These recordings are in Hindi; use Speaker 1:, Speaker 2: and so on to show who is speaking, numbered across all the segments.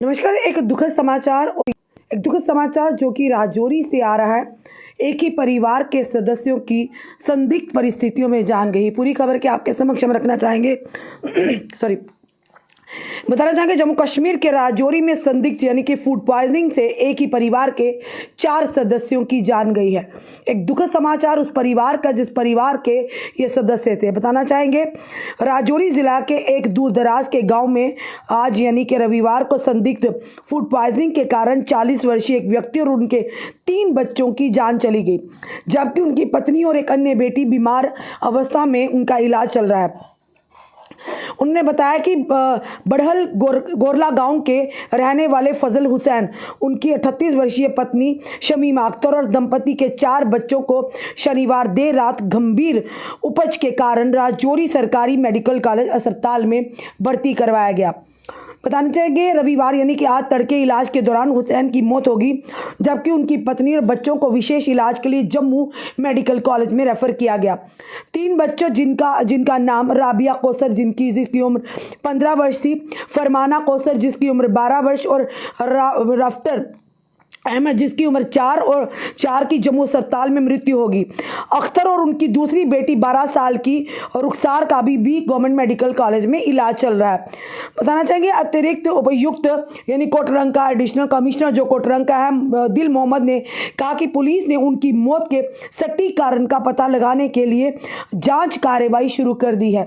Speaker 1: नमस्कार। एक दुखद समाचार जो कि राजौरी से आ रहा है। एक ही परिवार के सदस्यों की संदिग्ध परिस्थितियों में जान गई। पूरी खबर के आपके समक्ष हम रखना चाहेंगे। सॉरी, बताना चाहेंगे जम्मू कश्मीर के राजौरी में संदिग्ध यानी कि फूड पॉइजनिंग से एक ही परिवार के 4 सदस्यों की जान गई है। एक दुखद समाचार उस परिवार का जिस परिवार के ये सदस्य थे। बताना चाहेंगे राजौरी जिला के एक दूर दराज के गांव में आज यानी कि रविवार को संदिग्ध फूड पॉइजनिंग के कारण 40 वर्षीय एक व्यक्ति और उनके 3 बच्चों की जान चली गई, जबकि उनकी पत्नी और एक अन्य बेटी बीमार अवस्था में उनका इलाज चल रहा है। उन्होंने बताया कि बड़हल गोरला गांव के रहने वाले फजल हुसैन, उनकी 38 वर्षीय पत्नी शमीमा अख्तर और दंपति के 4 बच्चों को शनिवार देर रात गंभीर उपज के कारण राजौरी सरकारी मेडिकल कॉलेज अस्पताल में भर्ती करवाया गया। बताना चाहेंगे रविवार यानी कि आज तड़के इलाज के दौरान हुसैन की मौत होगी, जबकि उनकी पत्नी और बच्चों को विशेष इलाज के लिए जम्मू मेडिकल कॉलेज में रेफर किया गया। 3 बच्चों जिनका नाम राबिया कौसर जिसकी उम्र 15 वर्ष थी, फरमाना कौसर जिसकी उम्र 12 वर्ष और रफ्तर अहमद जिसकी उम्र 4 की जम्मू अस्पताल में मृत्यु होगी। अख्तर और उनकी दूसरी बेटी 12 साल की रुखसार का भी गवर्नमेंट मेडिकल कॉलेज में इलाज चल रहा है। बताना चाहेंगे अतिरिक्त उपायुक्त यानी कोटरंका एडिशनल कमिश्नर जो कोटरंका है दिल मोहम्मद ने कहा कि पुलिस ने उनकी मौत के सटीक कारण का पता लगाने के लिए जांच कार्रवाई शुरू कर दी है।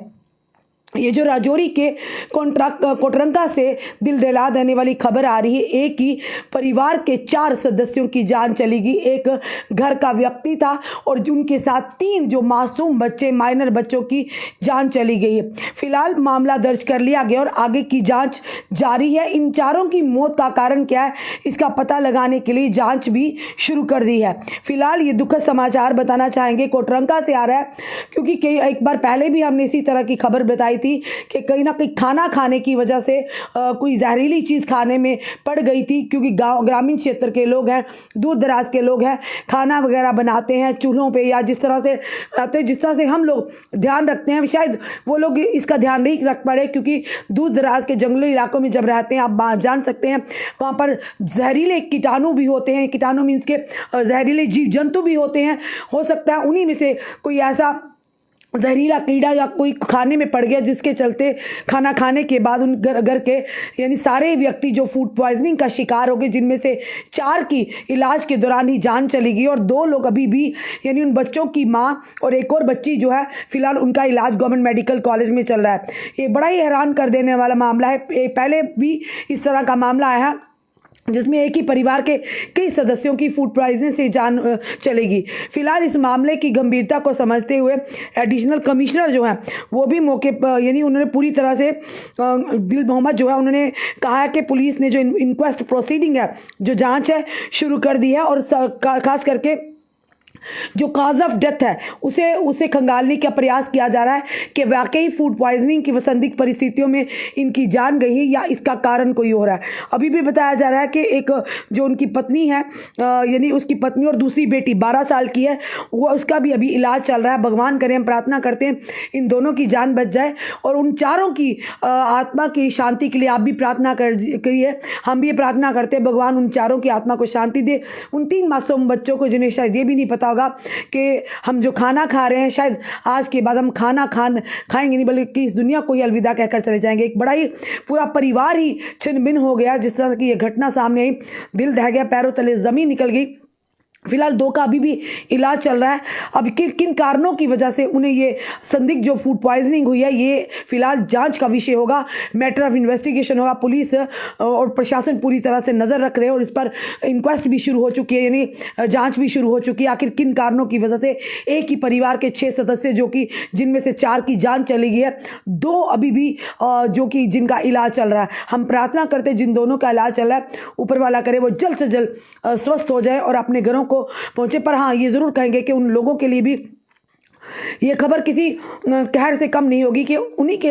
Speaker 1: ये जो राजौरी के कोटरंका से दिल दहला देने वाली खबर आ रही है। एक ही परिवार के 4 सदस्यों की जान चली गई। एक घर का व्यक्ति था और उनके साथ 3 जो मासूम बच्चे माइनर बच्चों की जान चली गई है। फिलहाल मामला दर्ज कर लिया गया और आगे की जांच जारी है। इन चारों की मौत का कारण क्या है इसका पता लगाने के लिए जांच भी शुरू कर दी है। फिलहाल ये दुखद समाचार बताना चाहेंगे कोटरंका से आ रहा है, क्योंकि एक बार पहले भी हमने इसी तरह की खबर बताई थी कि कहीं ना कहीं खाना खाने की वजह से कोई जहरीली चीज़ खाने में पड़ गई थी, क्योंकि ग्रामीण क्षेत्र के लोग हैं, दूर दराज के लोग हैं, खाना वगैरह बनाते हैं चूल्हों पे या जिस तरह से हम लोग ध्यान रखते हैं, शायद वो लोग इसका ध्यान नहीं रख पा रहे, क्योंकि दूर दराज के जंगली इलाकों में जब रहते हैं आप जान सकते हैं वहाँ पर जहरीले कीटाणु भी होते हैं। कीटाणु मीन्स के जहरीले जीव जंतु भी होते हैं। हो सकता है उन्हीं में से कोई ऐसा जहरीला कीड़ा या कोई खाने में पड़ गया जिसके चलते खाना खाने के बाद उन घर के यानी सारे व्यक्ति जो फूड पॉइजनिंग का शिकार हो गए, जिनमें से 4 की इलाज के दौरान ही जान चली गई और 2 लोग अभी भी यानी उन बच्चों की मां और एक और बच्ची जो है फिलहाल उनका इलाज गवर्नमेंट मेडिकल कॉलेज में चल रहा है। ये बड़ा ही हैरान कर देने वाला मामला है। पहले भी इस तरह का मामला आया है जिसमें एक ही परिवार के कई सदस्यों की फूड पॉइजनिंग से जान चलेगी। फिलहाल इस मामले की गंभीरता को समझते हुए एडिशनल कमिश्नर जो हैं वो भी मौके पर यानी उन्होंने पूरी तरह से दिल मोहम्मद जो है उन्होंने कहा है कि पुलिस ने जो इंक्वेस्ट प्रोसीडिंग है जो जांच है शुरू कर दी है और खास करके जो काज ऑफ डेथ है उसे खंगालने का प्रयास किया जा रहा है कि वाकई फूड पॉइजनिंग की संदिग्ध परिस्थितियों में इनकी जान गई है या इसका कारण कोई हो रहा है। अभी भी बताया जा रहा है कि एक जो उनकी पत्नी है यानी उसकी पत्नी और दूसरी बेटी 12 साल की है, वो उसका भी अभी इलाज चल रहा है। भगवान करें, हम प्रार्थना करते हैं इन दोनों की जान बच जाए और उन चारों की आत्मा की शांति के लिए आप भी प्रार्थना करिए। हम भी ये प्रार्थना करते हैं भगवान उन चारों की आत्मा को शांति दे। उन 3 मासूम बच्चों को जिन्हें शायद ये भी नहीं पता होगा कि हम जो खाना खा रहे हैं शायद आज के बाद हम खाएंगे नहीं, बल्कि इस दुनिया को ही अलविदा कहकर चले जाएंगे। एक बड़ा ही पूरा परिवार ही छिन्न भिन्न हो गया जिस तरह की ये घटना सामने आई। दिल दह गया, पैरों तले जमीन निकल गई। फिलहाल 2 का अभी भी इलाज चल रहा है। अब किन कारणों की वजह से उन्हें ये संदिग्ध जो फूड पॉइजनिंग हुई है ये फिलहाल जांच का विषय होगा, मैटर ऑफ इन्वेस्टिगेशन होगा। पुलिस और प्रशासन पूरी तरह से नज़र रख रहे हैं और इस पर इंक्वेस्ट भी शुरू हो चुकी है यानी जांच भी शुरू हो चुकी है। आखिर किन कारणों की वजह से एक ही परिवार के 6 सदस्य जो कि जिनमें से 4 की जान चली गई है, 2 अभी भी जो कि जिनका इलाज चल रहा है। हम प्रार्थना करते हैं जिन दोनों का इलाज चल रहा है ऊपर वाला करे वो जल्द से जल्द स्वस्थ हो जाए और अपने घरों को पहुंचे। पर हाँ, ये जरूर कहेंगे कि उन लोगों के लिए भी ये खबर किसी कहर से कम नहीं होगी कि उन्हीं के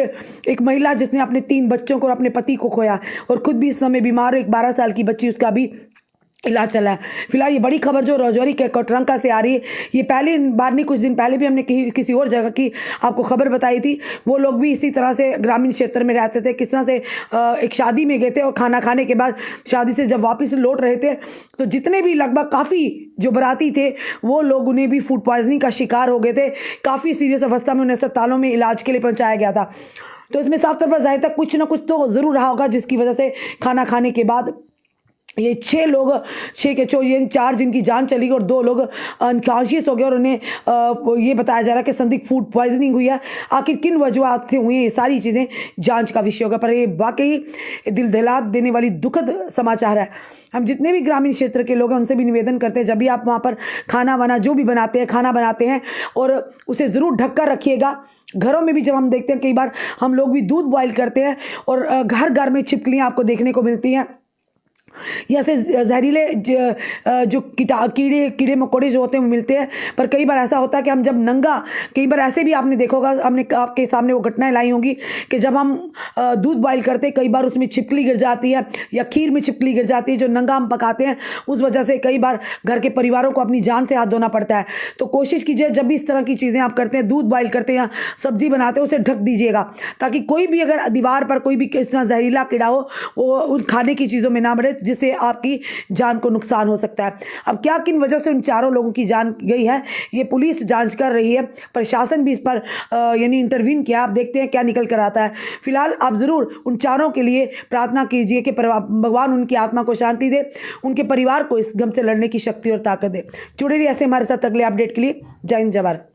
Speaker 1: एक महिला जिसने अपने 3 बच्चों को और अपने पति को खोया और खुद भी इस समय बीमार हो, एक 12 साल की बच्ची उसका भी इलाज चला है। फिलहाल ये बड़ी खबर जो राजौरी के कोटरंका से आ रही है, ये पहली बार नहीं, कुछ दिन पहले भी हमने किसी और जगह की आपको खबर बताई थी। वो लोग भी इसी तरह से ग्रामीण क्षेत्र में रहते थे, किस तरह से एक शादी में गए थे और खाना खाने के बाद शादी से जब वापस लौट रहे थे तो जितने भी लगभग काफ़ी जो बराती थे वो लोग उन्हें भी फूड पॉइजनिंग का शिकार हो गए थे। काफ़ी सीरियस अवस्था में उन्हें अस्पतालों में इलाज के लिए पहुँचाया गया था। तो इसमें साफ तौर पर जाहिर तक कुछ ना कुछ तो ज़रूर रहा होगा जिसकी वजह से खाना खाने के बाद ये 6 लोग, 6 के 4 जिनकी जान चली गई और 2 लोग अनकॉन्शियस हो गए और उन्हें ये बताया जा रहा है कि संदिग्ध फूड पॉइजनिंग हुई है। आखिर किन वजूहात से हुई है, ये सारी चीज़ें जांच का विषय होगा। पर ये वाकई दिल दहला देने वाली दुखद समाचार है। हम जितने भी ग्रामीण क्षेत्र के लोग हैं उनसे भी निवेदन करते हैं, जब भी आप वहाँ पर खाना वाना जो भी बनाते हैं, खाना बनाते हैं और उसे ज़रूर ढक कर रखिएगा। घरों में भी जब हम देखते हैं, कई बार हम लोग भी दूध बॉयल करते हैं और घर घर में छिपकलियाँ आपको देखने को मिलती हैं। या ऐसे जहरीले जो कीड़े मकोड़े जो होते हैं वो मिलते हैं। पर कई बार ऐसा होता है कि हम जब नंगा, कई बार ऐसे भी आपने देखा होगा, हमने आपके सामने वो घटनाएं लाई होंगी कि जब हम दूध बॉयल करते हैं कई बार उसमें छिपकली गिर जाती है या खीर में छिपकली गिर जाती है जो नंगा हम पकाते हैं। उस वजह से कई बार घर के परिवारों को अपनी जान से हाथ धोना पड़ता है। तो कोशिश कीजिए जब भी इस तरह की चीज़ें आप करते हैं, दूध बॉयल करते हैं या सब्जी बनाते हैं, उसे ढक दीजिएगा ताकि कोई भी अगर दीवार पर कोई भी इस तरह जहरीला कीड़ा हो वो उन खाने की चीज़ों में ना बढ़े, जिससे आपकी जान को नुकसान हो सकता है। अब क्या किन वजह से उन चारों लोगों की जान गई है ये पुलिस जांच कर रही है। प्रशासन भी इस पर यानी इंटरवीन किया। आप देखते हैं क्या निकल कर आता है। फिलहाल आप ज़रूर उन चारों के लिए प्रार्थना कीजिए कि भगवान उनकी आत्मा को शांति दे, उनके परिवार को इस गम से लड़ने की शक्ति और ताकत दे। जुड़े रहिए ऐसे हमारे साथ अगले अपडेट के लिए। जय हिंद, जय भारत।